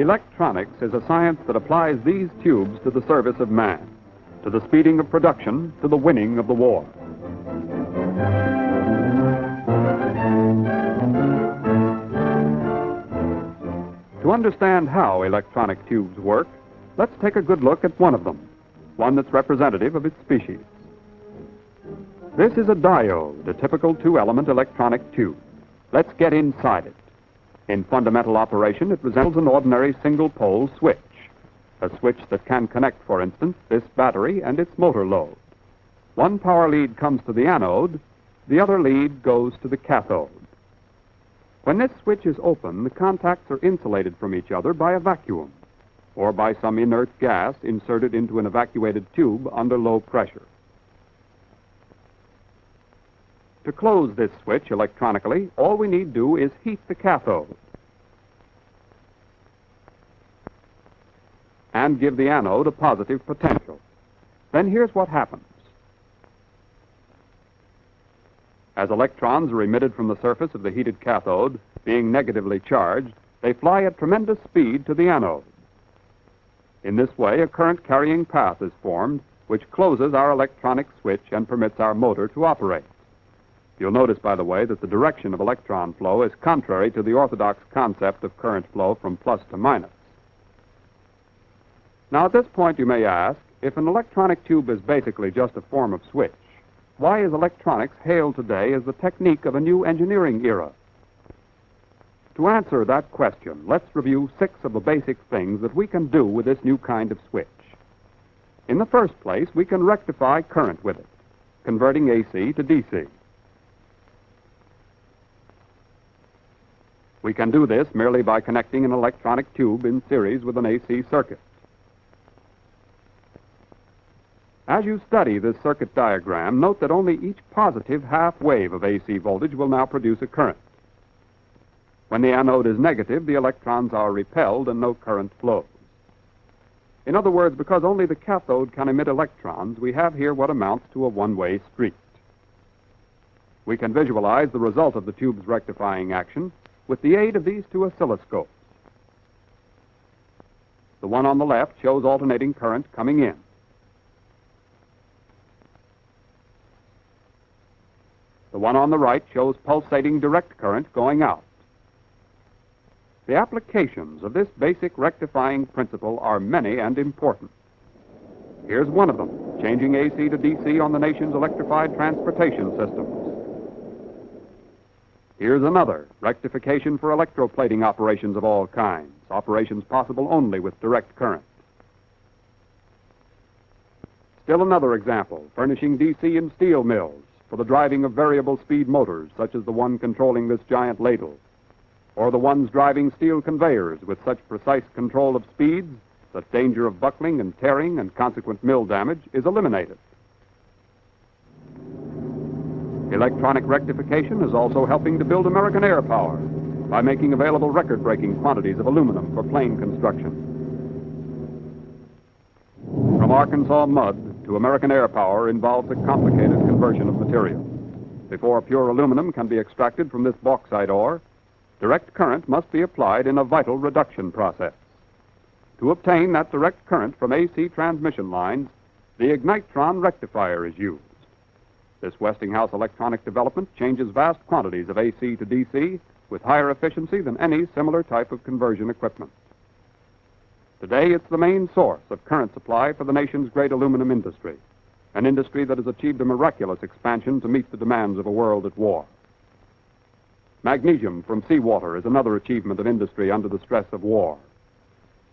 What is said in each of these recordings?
Electronics is a science that applies these tubes to the service of man, to the speeding of production, to the winning of the war. To understand how electronic tubes work, let's take a good look at one of them, one that's representative of its species. This is a diode, a typical two-element electronic tube. Let's get inside it. In fundamental operation, it resembles an ordinary single-pole switch, a switch that can connect, for instance, this battery and its motor load. One power lead comes to the anode, the other lead goes to the cathode. When this switch is open, the contacts are insulated from each other by a vacuum, or by some inert gas inserted into an evacuated tube under low pressure. To close this switch electronically, all we need do is heat the cathode and give the anode a positive potential. Then here's what happens. As electrons are emitted from the surface of the heated cathode, being negatively charged, they fly at tremendous speed to the anode. In this way, a current-carrying path is formed, which closes our electronic switch and permits our motor to operate. You'll notice, by the way, that the direction of electron flow is contrary to the orthodox concept of current flow from plus to minus. Now, at this point, you may ask, if an electronic tube is basically just a form of switch, why is electronics hailed today as the technique of a new engineering era? To answer that question, let's review 6 of the basic things that we can do with this new kind of switch. In the first place, we can rectify current with it, converting AC to DC. We can do this merely by connecting an electronic tube in series with an AC circuit. As you study this circuit diagram, note that only each positive half wave of AC voltage will now produce a current. When the anode is negative, the electrons are repelled and no current flows. In other words, because only the cathode can emit electrons, we have here what amounts to a one-way street. We can visualize the result of the tube's rectifying action with the aid of these 2 oscilloscopes. The one on the left shows alternating current coming in. The one on the right shows pulsating direct current going out. The applications of this basic rectifying principle are many and important. Here's one of them, changing AC to DC on the nation's electrified transportation systems. Here's another, rectification for electroplating operations of all kinds, operations possible only with direct current. Still another example, furnishing DC in steel mills for the driving of variable speed motors, such as the one controlling this giant ladle, or the ones driving steel conveyors with such precise control of speeds that danger of buckling and tearing and consequent mill damage is eliminated. Electronic rectification is also helping to build American air power by making available record-breaking quantities of aluminum for plane construction. From Arkansas mud to American air power involves a complicated conversion of material. Before pure aluminum can be extracted from this bauxite ore, direct current must be applied in a vital reduction process. To obtain that direct current from AC transmission lines, the ignitron rectifier is used. This Westinghouse electronic development changes vast quantities of AC to DC with higher efficiency than any similar type of conversion equipment. Today, it's the main source of current supply for the nation's great aluminum industry, an industry that has achieved a miraculous expansion to meet the demands of a world at war. Magnesium from seawater is another achievement of industry under the stress of war.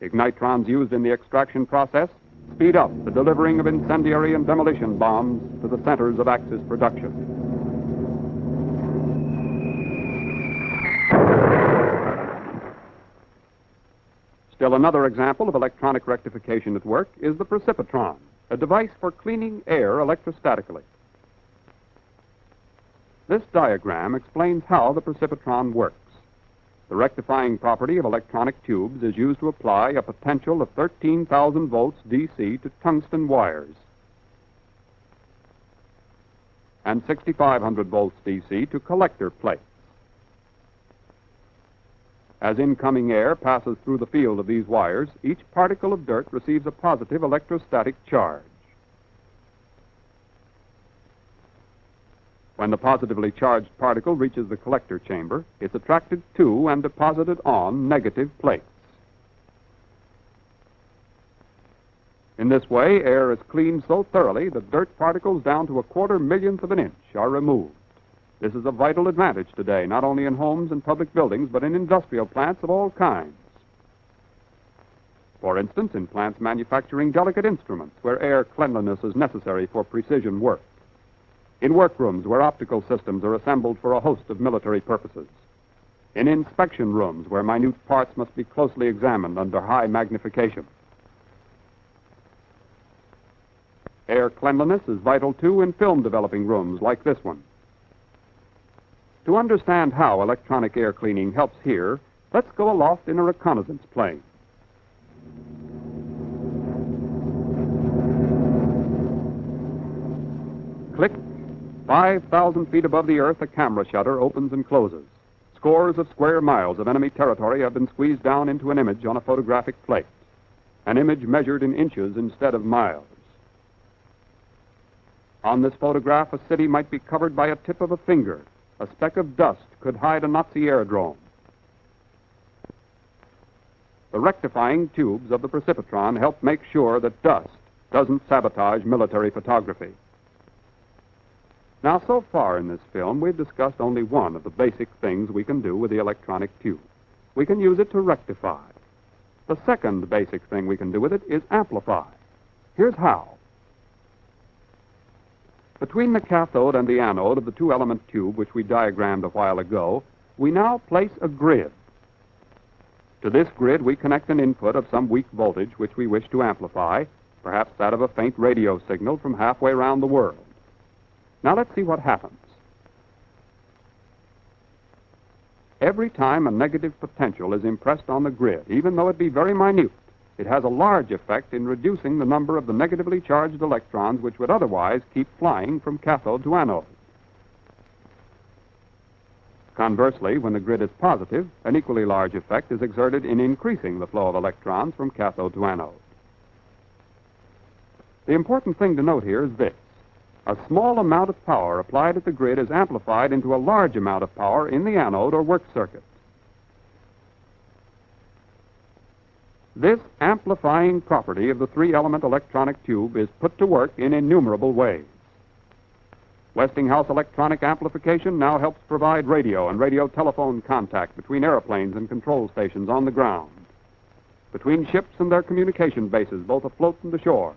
Ignitrons used in the extraction process speed up the delivering of incendiary and demolition bombs to the centers of Axis production. Still another example of electronic rectification at work is the precipitron, a device for cleaning air electrostatically. This diagram explains how the precipitron works. The rectifying property of electronic tubes is used to apply a potential of 13,000 volts DC to tungsten wires and 6,500 volts DC to collector plates. As incoming air passes through the field of these wires, each particle of dirt receives a positive electrostatic charge. When the positively charged particle reaches the collector chamber, it's attracted to and deposited on negative plates. In this way, air is cleaned so thoroughly that dirt particles down to a 1/4 millionth of an inch are removed. This is a vital advantage today, not only in homes and public buildings, but in industrial plants of all kinds. For instance, in plants manufacturing delicate instruments, where air cleanliness is necessary for precision work. In workrooms where optical systems are assembled for a host of military purposes. In inspection rooms where minute parts must be closely examined under high magnification. Air cleanliness is vital, too, in film developing rooms like this one. To understand how electronic air cleaning helps here, let's go aloft in a reconnaissance plane. Click. 5,000 feet above the earth, a camera shutter opens and closes. Scores of square miles of enemy territory have been squeezed down into an image on a photographic plate. An image measured in inches instead of miles. On this photograph, a city might be covered by a tip of a finger. A speck of dust could hide a Nazi aerodrome. The rectifying tubes of the precipitron help make sure that dust doesn't sabotage military photography. Now, so far in this film, we've discussed only one of the basic things we can do with the electronic tube. We can use it to rectify. The second basic thing we can do with it is amplify. Here's how. Between the cathode and the anode of the two-element tube, which we diagrammed a while ago, we now place a grid. To this grid, we connect an input of some weak voltage which we wish to amplify, perhaps that of a faint radio signal from halfway around the world. Now let's see what happens. Every time a negative potential is impressed on the grid, even though it be very minute, it has a large effect in reducing the number of the negatively charged electrons which would otherwise keep flying from cathode to anode. Conversely, when the grid is positive, an equally large effect is exerted in increasing the flow of electrons from cathode to anode. The important thing to note here is this. A small amount of power applied at the grid is amplified into a large amount of power in the anode or work circuit. This amplifying property of the three-element electronic tube is put to work in innumerable ways. Westinghouse electronic amplification now helps provide radio and radio telephone contact between airplanes and control stations on the ground, between ships and their communication bases, both afloat and ashore,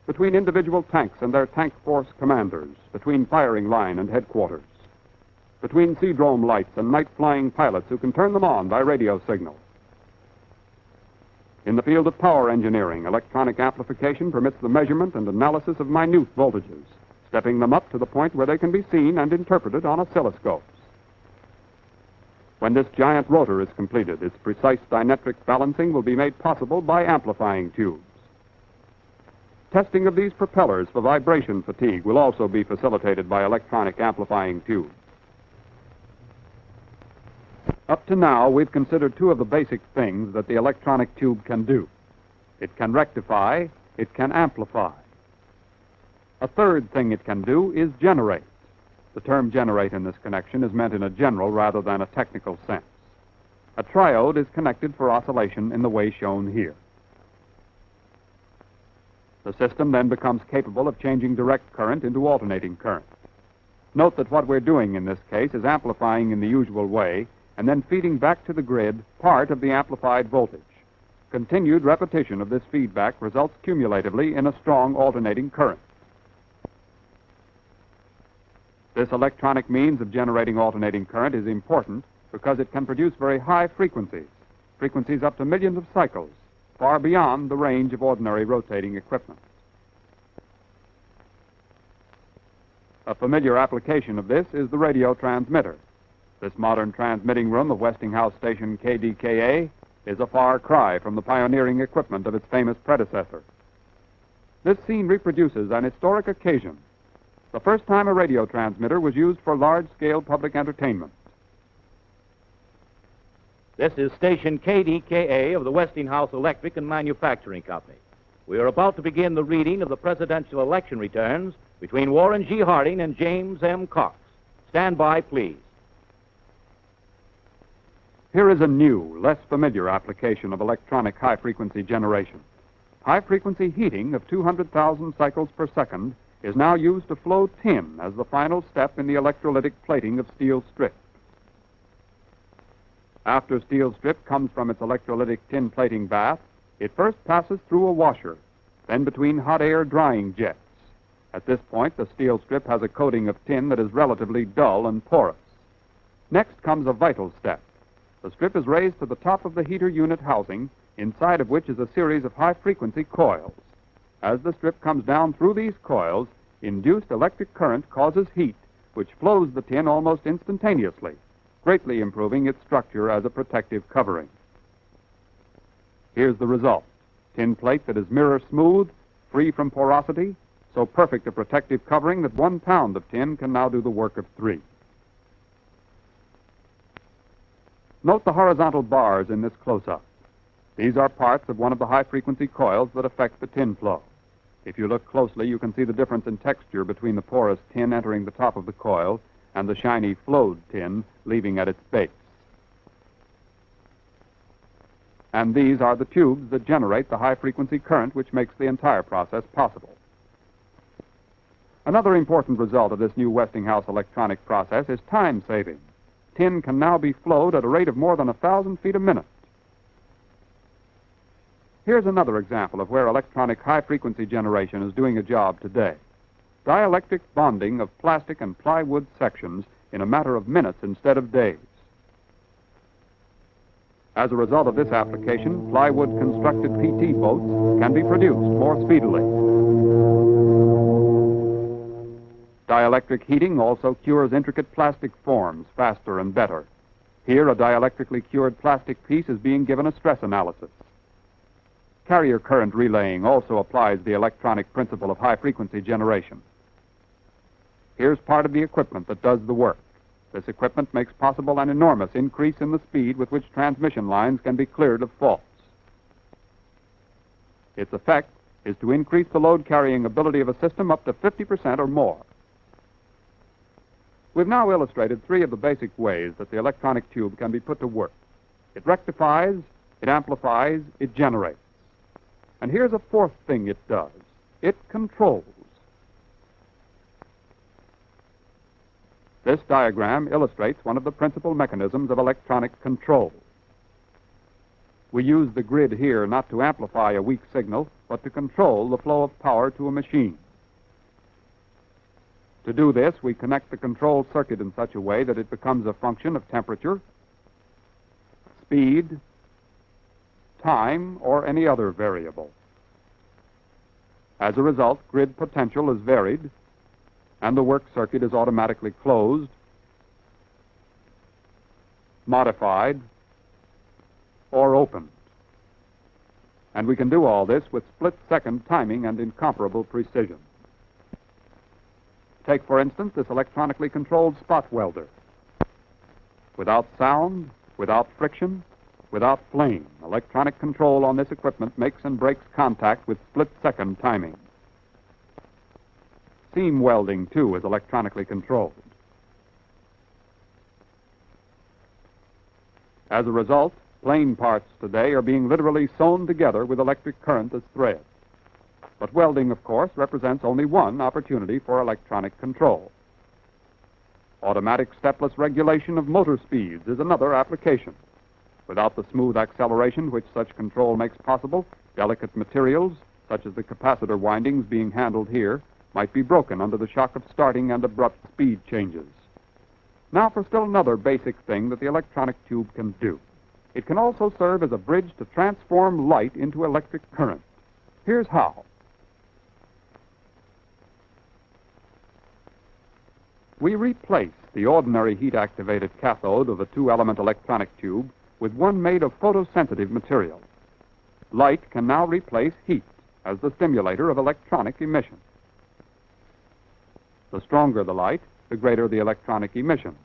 between individual tanks and their tank force commanders, between firing line and headquarters, between Seadrome lights and night-flying pilots who can turn them on by radio signal. In the field of power engineering, electronic amplification permits the measurement and analysis of minute voltages, stepping them up to the point where they can be seen and interpreted on oscilloscopes. When this giant rotor is completed, its precise dielectric balancing will be made possible by amplifying tubes. Testing of these propellers for vibration fatigue will also be facilitated by electronic amplifying tubes. Up to now, we've considered two of the basic things that the electronic tube can do. It can rectify, it can amplify. A third thing it can do is generate. The term generate in this connection is meant in a general rather than a technical sense. A triode is connected for oscillation in the way shown here. The system then becomes capable of changing direct current into alternating current. Note that what we're doing in this case is amplifying in the usual way and then feeding back to the grid part of the amplified voltage. Continued repetition of this feedback results cumulatively in a strong alternating current. This electronic means of generating alternating current is important because it can produce very high frequencies, frequencies up to millions of cycles, far beyond the range of ordinary rotating equipment. A familiar application of this is the radio transmitter. This modern transmitting room of Westinghouse station KDKA is a far cry from the pioneering equipment of its famous predecessor. This scene reproduces an historic occasion, the first time a radio transmitter was used for large-scale public entertainment. This is station KDKA of the Westinghouse Electric and Manufacturing Company. We are about to begin the reading of the presidential election returns between Warren G. Harding and James M. Cox. Stand by, please. Here is a new, less familiar application of electronic high-frequency generation. High-frequency heating of 200,000 cycles per second is now used to flow tin as the final step in the electrolytic plating of steel strip. After steel strip comes from its electrolytic tin plating bath, it first passes through a washer, then between hot air drying jets. At this point, the steel strip has a coating of tin that is relatively dull and porous. Next comes a vital step. The strip is raised to the top of the heater unit housing, inside of which is a series of high-frequency coils. As the strip comes down through these coils, induced electric current causes heat, which flows the tin almost instantaneously, greatly improving its structure as a protective covering. Here's the result. Tin plate that is mirror smooth, free from porosity, so perfect a protective covering that 1 pound of tin can now do the work of 3. Note the horizontal bars in this close-up. These are parts of one of the high-frequency coils that affect the tin flow. If you look closely, you can see the difference in texture between the porous tin entering the top of the coil and the shiny flowed tin leaving at its base. And these are the tubes that generate the high-frequency current which makes the entire process possible. Another important result of this new Westinghouse electronic process is time saving. Tin can now be flowed at a rate of more than 1,000 feet a minute. Here's another example of where electronic high-frequency generation is doing a job today. Dielectric bonding of plastic and plywood sections in a matter of minutes instead of days. As a result of this application, plywood-constructed PT boats can be produced more speedily. Dielectric heating also cures intricate plastic forms faster and better. Here, a dielectrically cured plastic piece is being given a stress analysis. Carrier current relaying also applies the electronic principle of high-frequency generation. Here's part of the equipment that does the work. This equipment makes possible an enormous increase in the speed with which transmission lines can be cleared of faults. Its effect is to increase the load-carrying ability of a system up to 50% or more. We've now illustrated 3 of the basic ways that the electronic tube can be put to work. It rectifies, it amplifies, it generates. And here's a 4th thing it does. It controls. This diagram illustrates one of the principal mechanisms of electronic control. We use the grid here not to amplify a weak signal, but to control the flow of power to a machine. To do this, we connect the control circuit in such a way that it becomes a function of temperature, speed, time, or any other variable. As a result, grid potential is varied, and the work circuit is automatically closed, modified, or opened. And we can do all this with split-second timing and incomparable precision. Take, for instance, this electronically controlled spot welder. Without sound, without friction, without flame, electronic control on this equipment makes and breaks contact with split-second timing. Seam welding, too, is electronically controlled. As a result, plane parts today are being literally sewn together with electric current as thread. But welding, of course, represents only one opportunity for electronic control. Automatic stepless regulation of motor speeds is another application. Without the smooth acceleration which such control makes possible, delicate materials, such as the capacitor windings being handled here, might be broken under the shock of starting and abrupt speed changes. Now for still another basic thing that the electronic tube can do. It can also serve as a bridge to transform light into electric current. Here's how. We replace the ordinary heat-activated cathode of a 2-element electronic tube with one made of photosensitive material. Light can now replace heat as the stimulator of electronic emission. The stronger the light, the greater the electronic emission.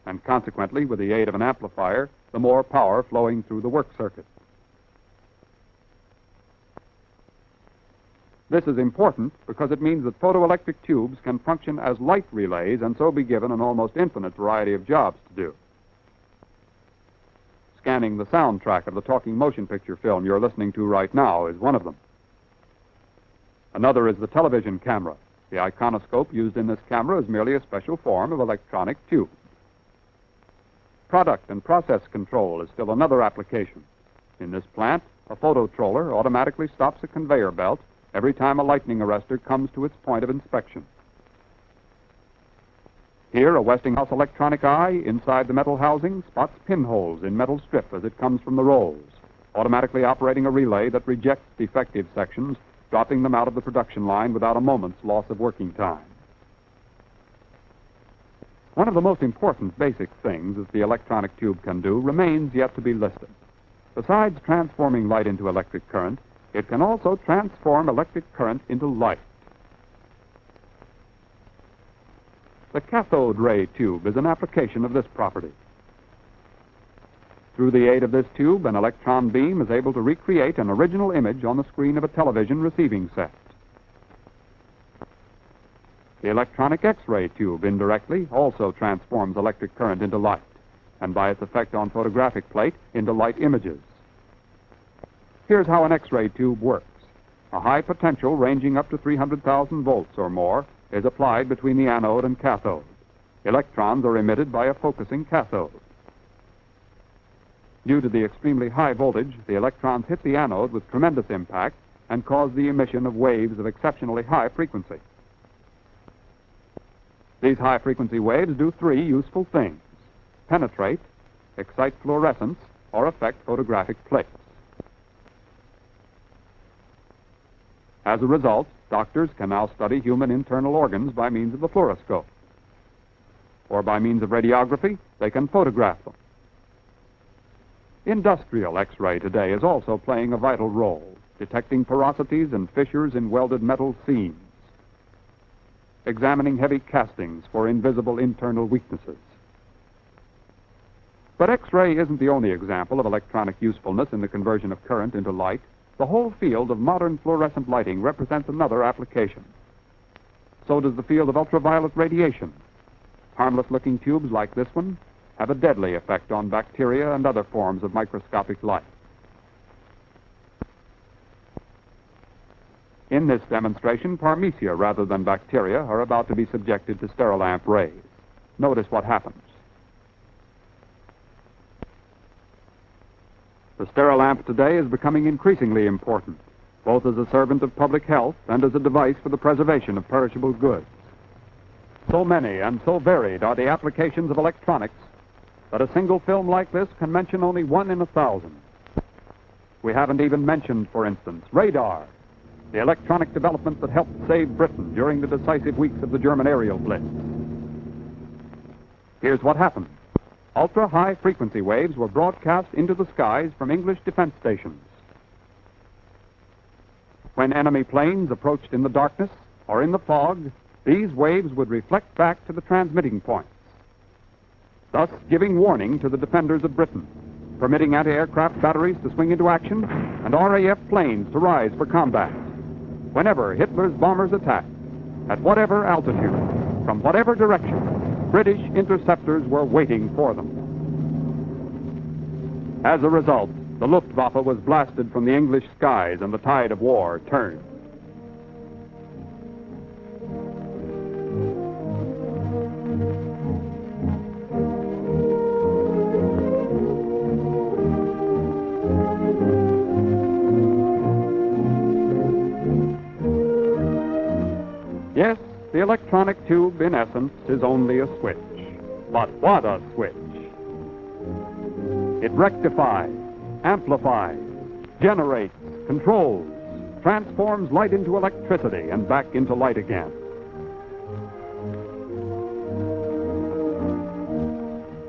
and consequently, with the aid of an amplifier, the more power flowing through the work circuit. This is important because it means that photoelectric tubes can function as light relays and so be given an almost infinite variety of jobs to do. Scanning the soundtrack of the talking motion picture film you're listening to right now is one of them. Another is the television camera. The iconoscope used in this camera is merely a special form of electronic tube. Product and process control is still another application. In this plant, a phototroller automatically stops a conveyor belt every time a lightning arrestor comes to its point of inspection. Here, a Westinghouse electronic eye inside the metal housing spots pinholes in metal strip as it comes from the rolls, automatically operating a relay that rejects defective sections, dropping them out of the production line without a moment's loss of working time. One of the most important basic things that the electronic tube can do remains yet to be listed. Besides transforming light into electric current, it can also transform electric current into light. The cathode ray tube is an application of this property. Through the aid of this tube, an electron beam is able to recreate an original image on the screen of a television receiving set. The electronic X-ray tube indirectly also transforms electric current into light, and by its effect on photographic plate, into light images. Here's how an X-ray tube works. A high potential ranging up to 300,000 volts or more is applied between the anode and cathode. Electrons are emitted by a focusing cathode. Due to the extremely high voltage, the electrons hit the anode with tremendous impact and cause the emission of waves of exceptionally high frequency. These high-frequency waves do three useful things: penetrate, excite fluorescence, or affect photographic plates. As a result, doctors can now study human internal organs by means of the fluoroscope. Or by means of radiography, they can photograph them. Industrial X-ray today is also playing a vital role, detecting porosities and fissures in welded metal seams, examining heavy castings for invisible internal weaknesses. But X-ray isn't the only example of electronic usefulness in the conversion of current into light. The whole field of modern fluorescent lighting represents another application. So does the field of ultraviolet radiation. Harmless-looking tubes like this one have a deadly effect on bacteria and other forms of microscopic life. In this demonstration, Parmesia rather than bacteria are about to be subjected to Sterilamp rays. Notice what happens. The Sterilamp today is becoming increasingly important, both as a servant of public health and as a device for the preservation of perishable goods. So many and so varied are the applications of electronics that a single film like this can mention only 1 in 1,000. We haven't even mentioned, for instance, radar, the electronic development that helped save Britain during the decisive weeks of the German aerial blitz. Here's what happened. Ultra-high frequency waves were broadcast into the skies from English defense stations. When enemy planes approached in the darkness or in the fog, these waves would reflect back to the transmitting points, thus giving warning to the defenders of Britain, permitting anti-aircraft batteries to swing into action and RAF planes to rise for combat. Whenever Hitler's bombers attacked, at whatever altitude, from whatever direction, British interceptors were waiting for them. As a result, the Luftwaffe was blasted from the English skies and the tide of war turned. Yes, the electronic tube, in essence, is only a switch. But what a switch! It rectifies, amplifies, generates, controls, transforms light into electricity and back into light again.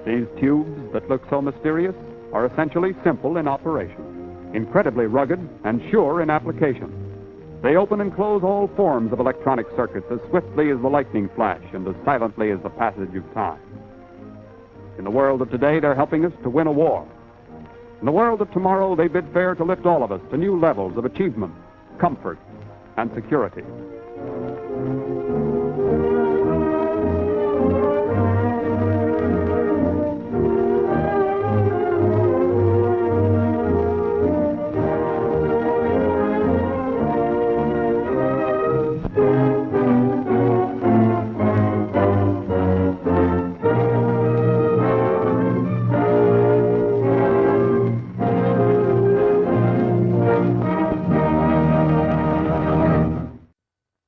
These tubes that look so mysterious are essentially simple in operation, incredibly rugged and sure in application. They open and close all forms of electronic circuits as swiftly as the lightning flash and as silently as the passage of time. In the world of today, they're helping us to win a war. In the world of tomorrow, they bid fair to lift all of us to new levels of achievement, comfort, and security.